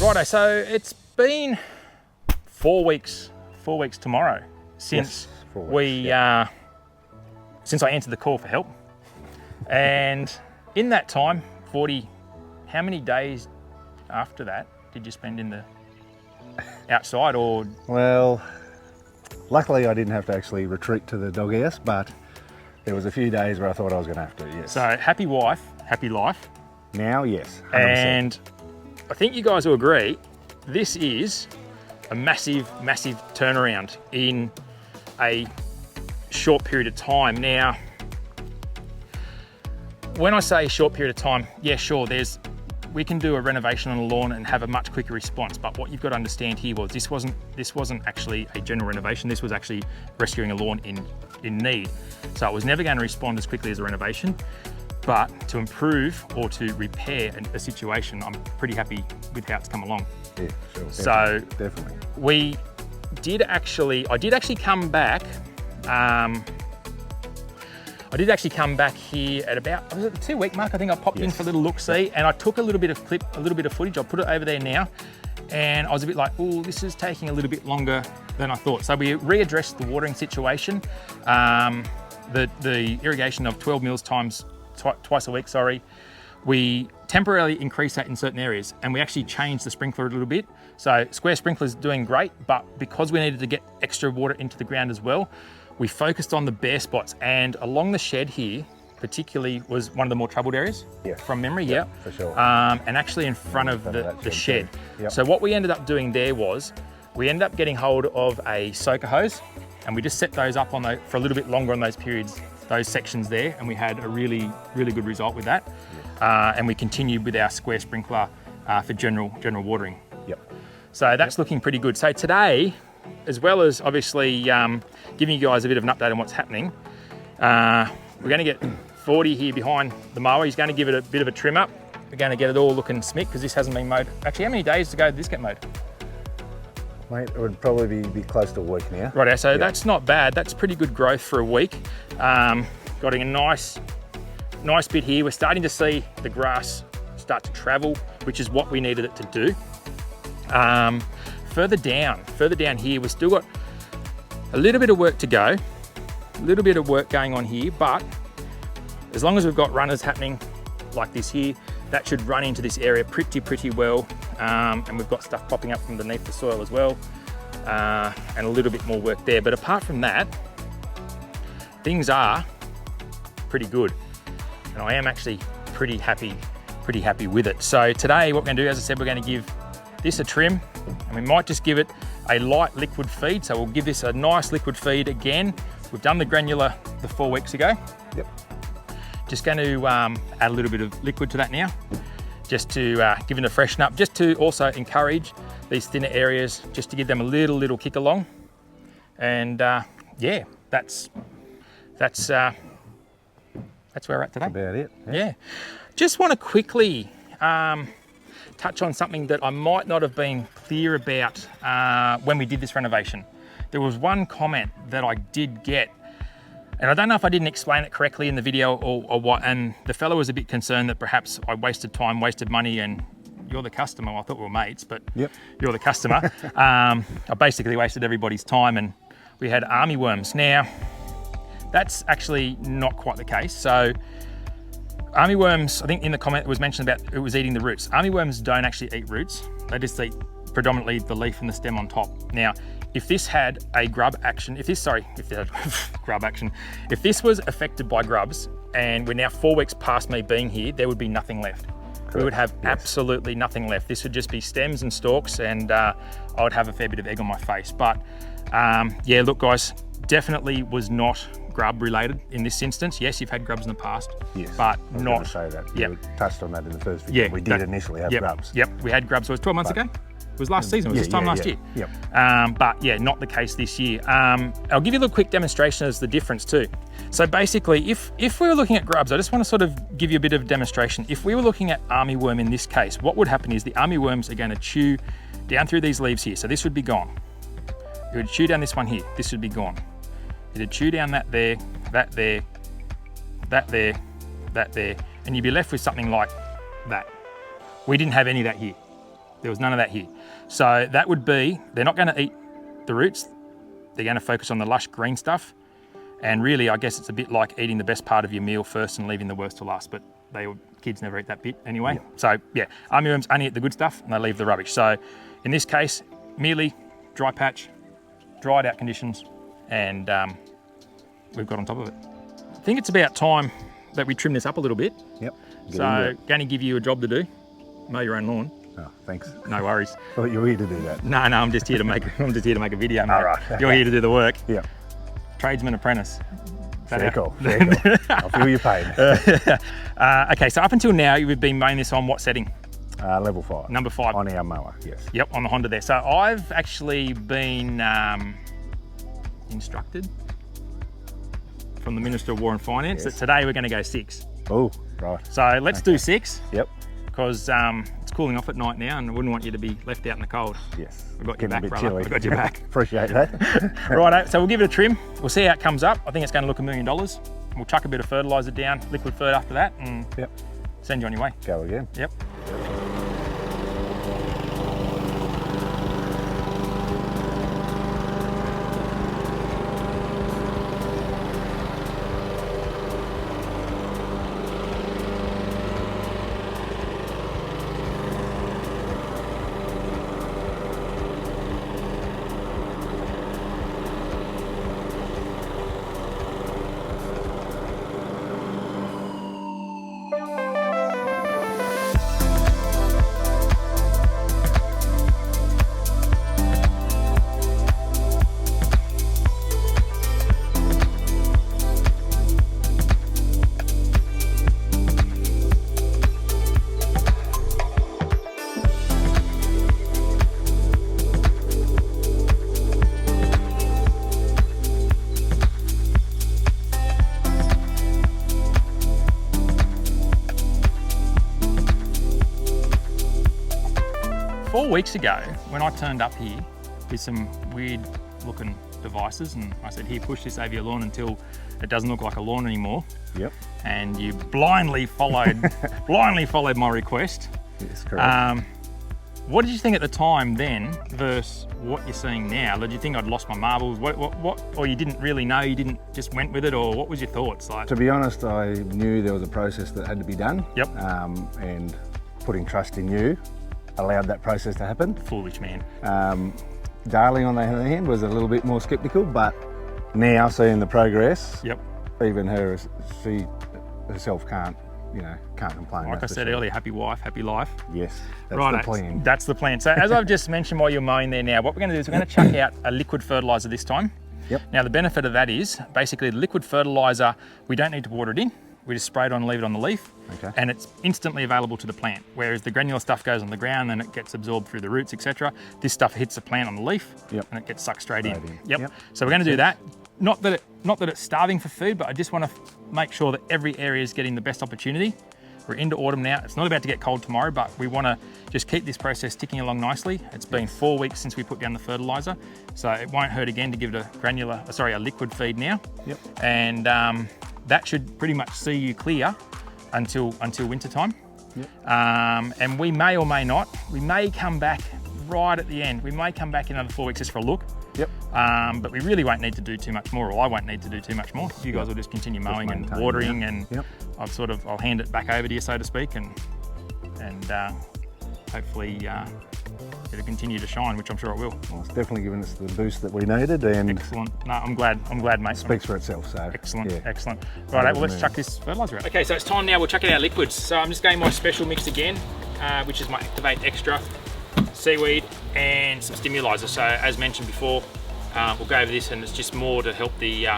Righto, so it's been 4 weeks tomorrow since since I answered the call for help. And in that time, 40, how many days after that did you spend in the outside or? Well, luckily I didn't have to actually retreat to the doghouse, but there was a few days where I thought I was going to have to, yes. So happy wife, happy life. Now, yes, 100%. And I think you guys will agree, this is a massive, massive turnaround in a short period of time. Now, when I say short period of time, yeah, sure, we can do a renovation on a lawn and have a much quicker response, but what you've got to understand here was this wasn't actually a general renovation, this was actually rescuing a lawn in need. So it was never going to respond as quickly as a renovation, but to improve or to repair a situation, I'm pretty happy with how it's come along. Yeah, sure. So definitely. I did actually come back. I did actually come back here at about, was it the 2 week mark? I think I popped in for a little look-see, and I took a little bit of footage. I'll put it over there now. And I was a bit like, oh, this is taking a little bit longer than I thought. So we readdressed the watering situation. The irrigation of 12 mils twice a week, we temporarily increased that in certain areas, and we actually changed the sprinkler a little bit. So square sprinkler's doing great, but because we needed to get extra water into the ground as well, we focused on the bare spots, and along the shed here, particularly, was one of the more troubled areas from memory, yeah. For sure. And actually in front of the shed. Yep. So what we ended up doing there was, we ended up getting hold of a soaker hose, and we just set those up for a little bit longer on those periods, those sections there, and we had a really, really good result with that. And we continued with our square sprinkler for general watering. Yep. So that's looking pretty good. So today, as well as obviously giving you guys a bit of an update on what's happening, we're going to get 40 here behind the mower. He's going to give it a bit of a trim up. We're going to get it all looking smick because this hasn't been mowed. Actually, how many days ago did this get mowed? Mate, it would probably be close to a week now. Right, so that's not bad. That's pretty good growth for a week. Got a nice bit here. We're starting to see the grass start to travel, which is what we needed it to do. Further down here, we've still got a little bit of work to go, a little bit of work going on here, but as long as we've got runners happening like this here, that should run into this area pretty well. And we've got stuff popping up from underneath the soil as well, and a little bit more work there. But apart from that, things are pretty good, and I am actually pretty happy with it. So today, what we're going to do, as I said, we're going to give this a trim, and we might just give it a light liquid feed. So we'll give this a nice liquid feed again. We've done the granular 4 weeks ago. Yep. Just going to add a little bit of liquid to that now, just to give it a freshen up, just to also encourage these thinner areas, just to give them a little kick along. And yeah, that's where we're at today. That's about it. Yeah. Just want to quickly touch on something that I might not have been clear about when we did this renovation. There was one comment that I did get, and I don't know if I didn't explain it correctly in the video or what, and the fellow was a bit concerned that perhaps I wasted time, wasted money, and you're the customer. I thought we were mates, but you're the customer. I basically wasted everybody's time, and we had armyworms. Now, that's actually not quite the case. So armyworms, I think in the comment it was mentioned about it was eating the roots. Armyworms don't actually eat roots. They just eat predominantly the leaf and the stem on top. Now, if this had a grub action, if this was affected by grubs, and we're now 4 weeks past me being here, there would be nothing left. Correct. We would have absolutely nothing left. This would just be stems and stalks, and I would have a fair bit of egg on my face. But yeah, look guys, definitely was not grub related in this instance. Yes, you've had grubs in the past, but not. Say that. You touched on that in the first video. Yeah, we did initially have grubs. Yep, we had grubs. So it was 12 months ago. It was last season. It was this time last year. Yep. But yeah, not the case this year. I'll give you a little quick demonstration as the difference too. So basically, if we were looking at grubs, I just want to sort of give you a bit of a demonstration. If we were looking at armyworm in this case, what would happen is the armyworms are going to chew down through these leaves here. So this would be gone. It would chew down this one here. This would be gone. It would chew down that there, that there, that there, that there, and you'd be left with something like that. We didn't have any of that here. There was none of that here. So that would be, they're not going to eat the roots. They're going to focus on the lush green stuff. And really, I guess it's a bit like eating the best part of your meal first and leaving the worst to last, but kids never eat that bit anyway. Yep. So yeah, armyworms only eat the good stuff and they leave the rubbish. So in this case, merely dry patch, dried out conditions, and we've got on top of it. I think it's about time that we trim this up a little bit. Yep. So going to give you a job to do, mow your own lawn. Oh, thanks. No worries. Thought you were here to do that. No, I'm just here to make a video, mate. All right. You're here to do the work. Yeah. Tradesman apprentice. Fair call. I'll feel your pain. Okay, so up until now, you've been mowing this on what setting? Level 5. Number 5. On our mower, yes. Yep, on the Honda there. So I've actually been instructed from the Minister of War and Finance that today we're going to go 6. Oh, right. So let's do 6. Yep. Because it's cooling off at night now and I wouldn't want you to be left out in the cold. Yes. I've got your back, brother. Chilly. I've got your back. Appreciate that. Right, so we'll give it a trim. We'll see how it comes up. I think it's going to look $1 million. We'll chuck a bit of fertilizer down, liquid fert after that, and send you on your way. Go again. Yep. 4 weeks ago, when I turned up here with some weird looking devices and I said, here, push this over your lawn until it doesn't look like a lawn anymore. Yep. And you blindly followed my request. Yes, correct. What did you think at the time then versus what you're seeing now? Did you think I'd lost my marbles? What, or you didn't really know, you didn't just went with it, or what was your thoughts? Like, to be honest, I knew there was a process that had to be done. Yep. And putting trust in you allowed that process to happen. Foolish man. Darling, on the other hand, was a little bit more sceptical, but now seeing the progress, Yep. even her, she herself can't complain. Like I said earlier, happy wife, happy life. Yes, that's Right, the plan. that's the plan. So as I've just mentioned while you're mowing there now, what we're going to do is we're going to chuck out a liquid fertilizer this time. Yep. Now the benefit of that is basically the liquid fertilizer, we don't need to water it in. We just spray it on and leave it on the leaf, and it's instantly available to the plant. Whereas the granular stuff goes on the ground and it gets absorbed through the roots, etc. This stuff hits the plant on the leaf, and it gets sucked straight in. Yep. So we're going to do that. Not that it's starving for food, but I just want to make sure that every area is getting the best opportunity. We're into autumn now. It's not about to get cold tomorrow, but we want to just keep this process ticking along nicely. It's been 4 weeks since we put down the fertilizer, so it won't hurt again to give it a liquid feed now. Yep. And that should pretty much see you clear until winter time. Yep. And we may or may not. We may come back right at the end. We may come back in another 4 weeks just for a look. Yep. But we really won't need to do too much more, or I won't need to do too much more. You guys will just continue mowing and watering, and I'll hand it back over to you, so to speak, and hopefully it'll continue to shine, which I'm sure it will. Well, it's definitely given us the boost that we needed, and excellent. No, I'm glad, mate. Speaks for itself. So excellent, excellent. Right, well, let's chuck this fertilizer out. Okay, so it's time now. We'll chuck in our liquids. So I'm just getting my special mix again, which is my Activate Extra, seaweed, and some Stimulizer. So as mentioned before, we'll go over this, and it's just more to help the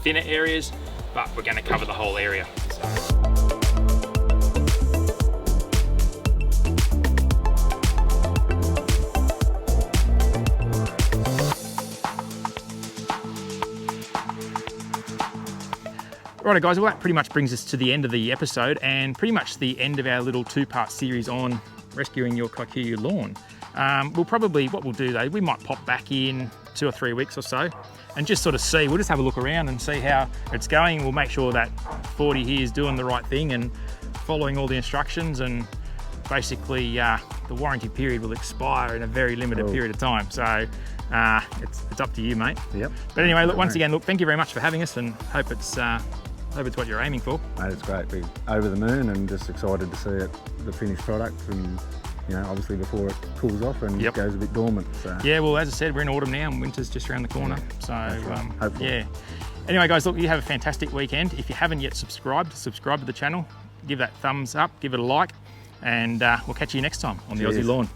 thinner areas, but we're going to cover the whole area. So. Right, guys, well, that pretty much brings us to the end of the episode and pretty much the end of our little 2-part series on rescuing your Kikuyu lawn. What we'll do though, we might pop back in 2 or 3 weeks or so and just sort of see, we'll just have a look around and see how it's going. We'll make sure that 40 here is doing the right thing and following all the instructions, and basically the warranty period will expire in a very limited period of time. So it's up to you, mate. Yep. But anyway, look, once again, look, thank you very much for having us, and hope it's what you're aiming for. Mate, it's great. We're over the moon and just excited to see it, the finished product, and obviously before it cools off and goes a bit dormant. So. Yeah, well, as I said, we're in autumn now and winter's just around the corner. So Hopefully. yeah. Anyway, guys, look, you have a fantastic weekend. If you haven't yet subscribe to the channel, give that thumbs up, give it a like, and we'll catch you next time on the Aussie Lawn.